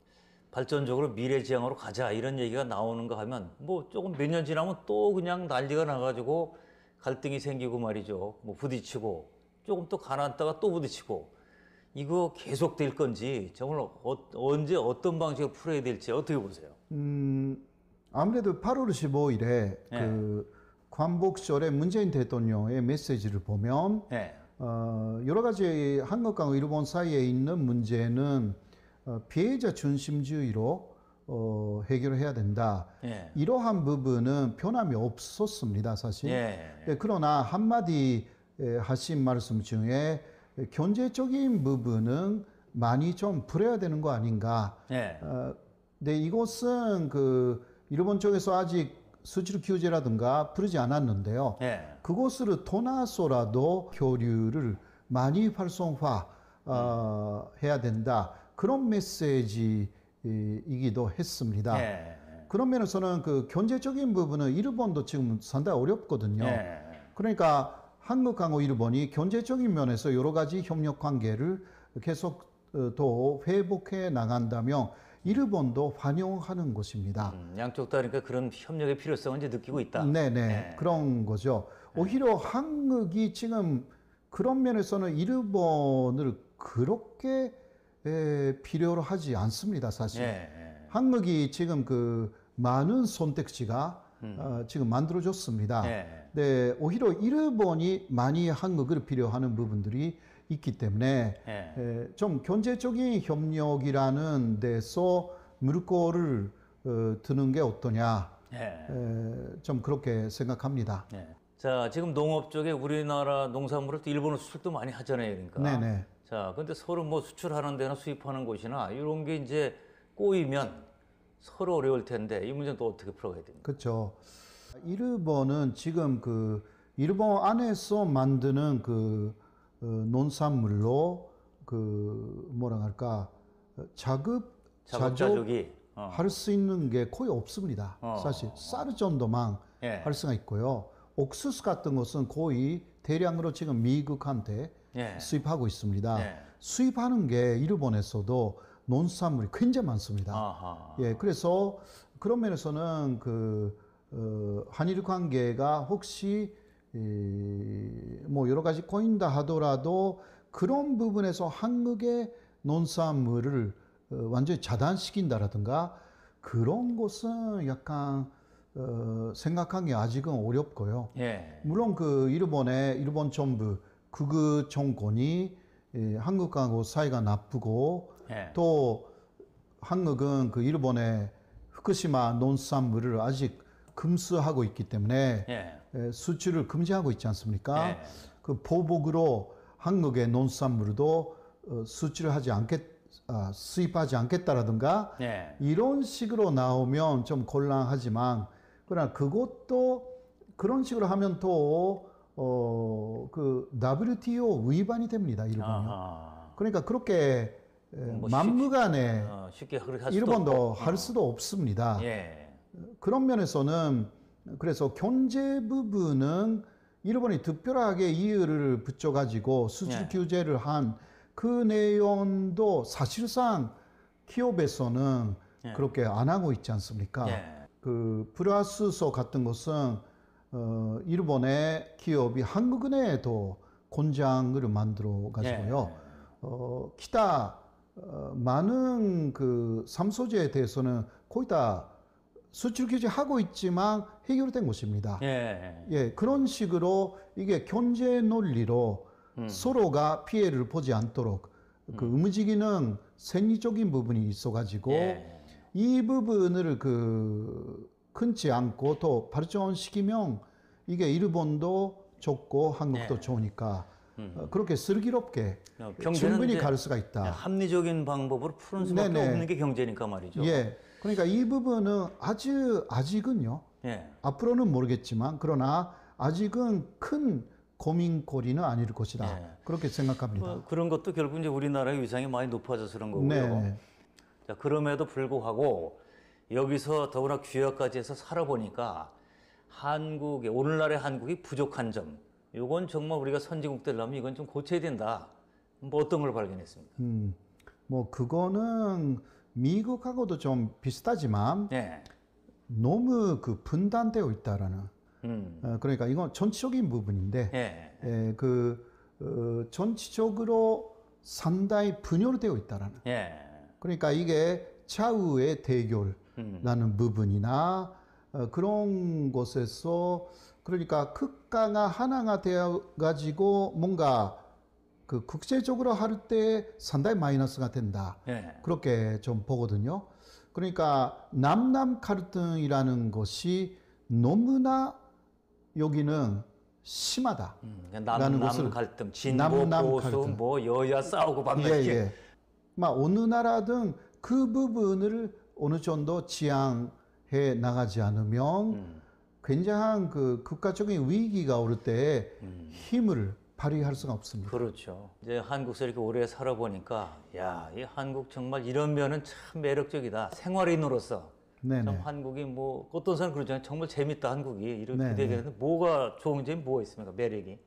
발전적으로 미래지향으로 가자 이런 얘기가 나오는가 하면 조금 몇 년 지나면 또 그냥 난리가 나가지고 갈등이 생기고 말이죠. 부딪히고 조금 또 가라앉다가 또 부딪히고 이거 계속 될 건지 정말 언제 어떤 방식으로 풀어야 될지 어떻게 보세요? 아무래도 8월 15일에 광복절에 문재인 대통령의 메시지를 보면 여러 가지 한국과 일본 사이에 있는 문제는 피해자 중심주의로 해결해야 된다. 이러한 부분은 변함이 없었습니다, 사실. 그러나 한마디 하신 말씀 중에 경제적인 부분은 많이 좀 풀어야 되는 거 아닌가. 예. 근데 이것은 그 일본 쪽에서 아직 수출 규제라든가 풀지 않았는데요. 예. 그것을 떠나서라도 교류를 많이 활성화 해야 된다. 그런 메시지이기도 했습니다. 예. 그런 면에서는 그 경제적인 부분은 일본도 지금 상당히 어렵거든요. 예. 그러니까 한국하고 일본이 경제적인 면에서 여러 가지 협력 관계를 계속 더 회복해 나간다면 일본도 환영하는 것입니다. 양쪽 다 그러니까 그런 협력의 필요성을 이제 느끼고 있다. 네네. 네. 그런 거죠. 오히려 한국이 지금 그런 면에서는 일본을 그렇게 필요로 하지 않습니다, 사실. 예. 한국이 지금 그 많은 선택지가 지금 만들어졌습니다. 예. 네, 오히려 일본이 많이 한국을 필요하는 부분들이 있기 때문에 예. 좀 경제적인 협력이라는 데서 물꼬를 드는 게 어떠냐, 예. 좀 그렇게 생각합니다. 예. 자, 지금 농업 쪽에 우리나라 농산물을 또 일본으로 수출도 많이 하잖아요, 그러니까. 네네. 자, 근데 서로 뭐 수출하는 데나 수입하는 곳이나 이런 게 이제 꼬이면 서로 어려울 텐데 이 문제는 또 어떻게 풀어가야 됩니까? 그렇죠. 일본은 지금 그 일본 안에서 만드는 그 농산물로 그 뭐라 할까 자급자족이 할 수 있는 게 거의 없습니다. 사실 쌀 정도만 예. 할 수가 있고요. 옥수수 같은 것은 거의 대량으로 지금 미국한테 예. 수입하고 있습니다. 예. 수입하는 게 일본에서도 농산물이 굉장히 많습니다. 아하. 예, 그래서 그런 면에서는 그 한일 관계가 혹시 뭐 여러 가지 꼬인다 하더라도 그런 부분에서 한국의 농산물을 완전히 차단시킨다라든가 그런 것은 약간 생각하기 아직은 어렵고요. 예. 물론 그 일본 정부 극우 정권이 한국하고 사이가 나쁘고 예. 또 한국은 그 일본의 후쿠시마 농산물을 아직 금수하고 있기 때문에 예. 수출을 금지하고 있지 않습니까? 예. 그 보복으로 한국의 농산물도 수입하지 않겠다라든가 예. 이런 식으로 나오면 좀 곤란하지만 그러나 그것도 그런 식으로 하면 또 그 WTO 위반이 됩니다, 일본이요. 아하. 그러니까 그렇게 뭐 막무가내 쉽게 할 수도 일본도 없고. 할 수도 없습니다. 예. 그런 면에서는 그래서 경제 부분은 일본이 특별하게 이유를 붙여가지고 수출 예. 규제를 한 그 내용도 사실상 기업에서는 예. 그렇게 안 하고 있지 않습니까? 예. 그 플라스서 같은 것은 일본의 기업이 한국은행에도 공장을 만들어 가지고요. 예. 기타 많은 그 삼소재에 대해서는 거의 다 수출 규제 하고 있지만 해결된 것입니다. 예. 예, 그런 식으로 이게 경제 논리로 서로가 피해를 보지 않도록 그 움직이는 생리적인 부분이 있어가지고 예. 이 부분을 그 끊지 않고 또 발전시키면 이게 일본도 좋고 한국도 네. 좋으니까 그렇게 슬기롭게 경제는 충분히 이제 갈 수가 있다. 합리적인 방법으로 푸는 수밖에 네네. 없는 게 경제니까 말이죠. 예, 그러니까 이 부분은 아직은요. 예. 앞으로는 모르겠지만 그러나 아직은 큰 고민거리는 아닐 것이다. 예. 그렇게 생각합니다. 뭐 그런 것도 결국 이제 우리나라의 위상이 많이 높아져서 그런 거고요. 네. 자, 그럼에도 불구하고 여기서 더구나 귀화까지 해서 살아보니까 오늘날의 한국이 부족한 점, 이건 정말 우리가 선진국 되려면 이건 좀 고쳐야 된다. 뭐 어떤 걸 발견했습니까? 뭐 그거는 미국하고도 좀 비슷하지만 예. 너무 그 분단되어 있다라는. 그러니까 이건 전체적인 부분인데 예. 전체적으로 상당히 분열되어 있다라는. 예. 그러니까 이게 차후의 대결라는 부분이나 그런 곳에서 그러니까 극강화 하나가 되어 가지고 뭔가 그 국제적으로 할 때 상당히 마이너스가 된다. 예. 그렇게 좀 보거든요. 그러니까 남남 갈등이라는 것이 너무나 여기는 그러니까 심하다라는 남 것을 갈등, 진보, 남 보수, 갈등. 뭐 여야 싸우고 막 예, 이렇게. 예. 막 어느 나라든 그 부분을 어느 정도 지향해 나가지 않으면 굉장한 그 국가적인 위기가 올 때 힘을 발휘할 수가 없습니다. 그렇죠. 이제 한국에서 이렇게 오래 살아보니까, 야, 이 한국 정말 이런 면은 참 매력적이다. 생활인으로서. 네네. 참 한국이 뭐, 어떤 사람 그러잖아요. 정말 재밌다, 한국이. 이렇게 네네. 되겠는데, 뭐가 좋은 점이 뭐가 있습니까? 매력이.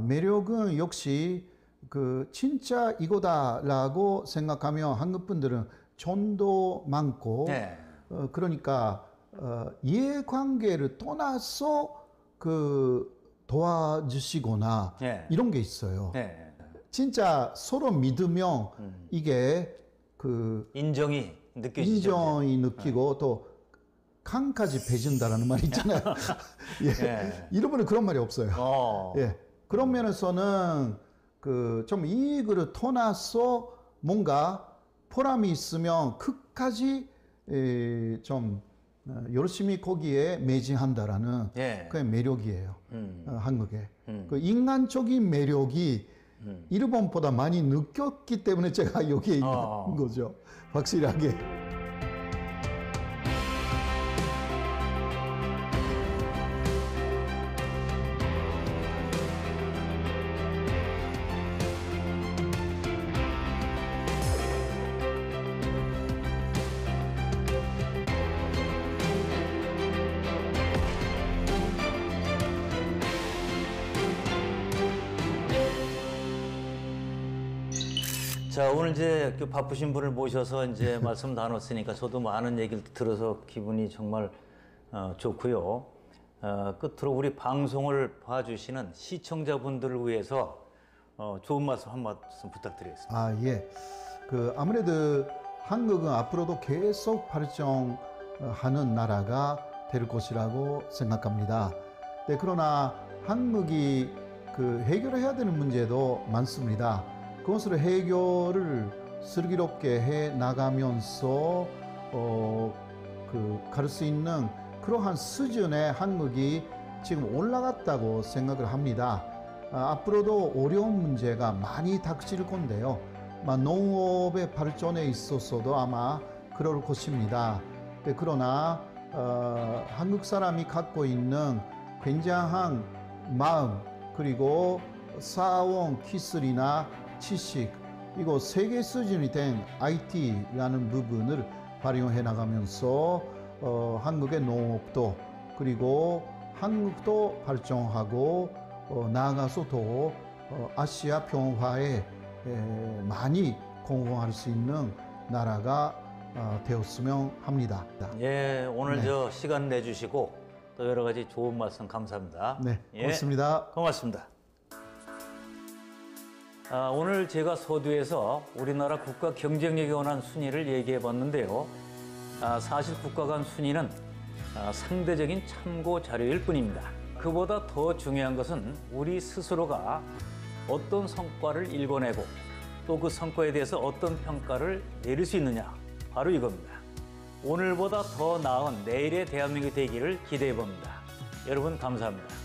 매력은 역시 그 진짜 이거다라고 생각하면 한국 분들은 돈도 많고 네. 그러니까 이해관계를 떠나서 그 도와주시거나 네. 이런 게 있어요. 네. 진짜 서로 믿으면 이게 그 인정이 느껴지죠. 인정이 느끼고 또 칸까지 배준다라는 말이 있잖아요. 예. 예. 이러면 그런 말이 없어요. 어. 예. 그런 면에서는 그 좀 이익을 떠나서 뭔가 보람이 있으면 끝까지 좀 열심히 거기에 매진한다라는 예. 그게 매력이에요. 한국에. 그 인간적인 매력이 음. 일본보다 많이 느꼈기 때문에 제가 여기에 있는 어. 거죠. 확실하게. 자, 오늘 이제 그 바쁘신 분을 모셔서 이제 말씀 나눴으니까 저도 많은 얘기를 들어서 기분이 정말 좋고요. 끝으로 우리 방송을 봐주시는 시청자분들을 위해서 좋은 말씀 한 말씀 부탁드리겠습니다. 예. 그 아무래도 한국은 앞으로도 계속 발전하는 나라가 될 것이라고 생각합니다. 네, 그러나 한국이 그 해결해야 되는 문제도 많습니다. 그것을 해결을 슬기롭게 해 나가면서 갈 수 있는 그러한 수준의 한국이 지금 올라갔다고 생각을 합니다. 앞으로도 어려운 문제가 많이 닥칠 건데요. 농업의 발전에 있어서도 아마 그럴 것입니다. 네, 그러나 한국 사람이 갖고 있는 굉장한 마음 그리고 쌓아온 기술이나 지식, 이거 세계 수준이 된 IT라는 부분을 활용해 나가면서 한국의 농업도 그리고 한국도 발전하고 나아가서 더 아시아 평화에 많이 공헌할 수 있는 나라가 되었으면 합니다. 예, 오늘 네. 저 시간 내주시고 또 여러 가지 좋은 말씀 감사합니다. 네, 예, 고맙습니다. 고맙습니다. 오늘 제가 서두에서 우리나라 국가 경쟁력에 관한 순위를 얘기해 봤는데요. 사실 국가 간 순위는 상대적인 참고 자료일 뿐입니다. 그보다 더 중요한 것은 우리 스스로가 어떤 성과를 일궈내고 또 그 성과에 대해서 어떤 평가를 내릴 수 있느냐, 바로 이겁니다. 오늘보다 더 나은 내일의 대한민국이 되기를 기대해 봅니다. 여러분 감사합니다.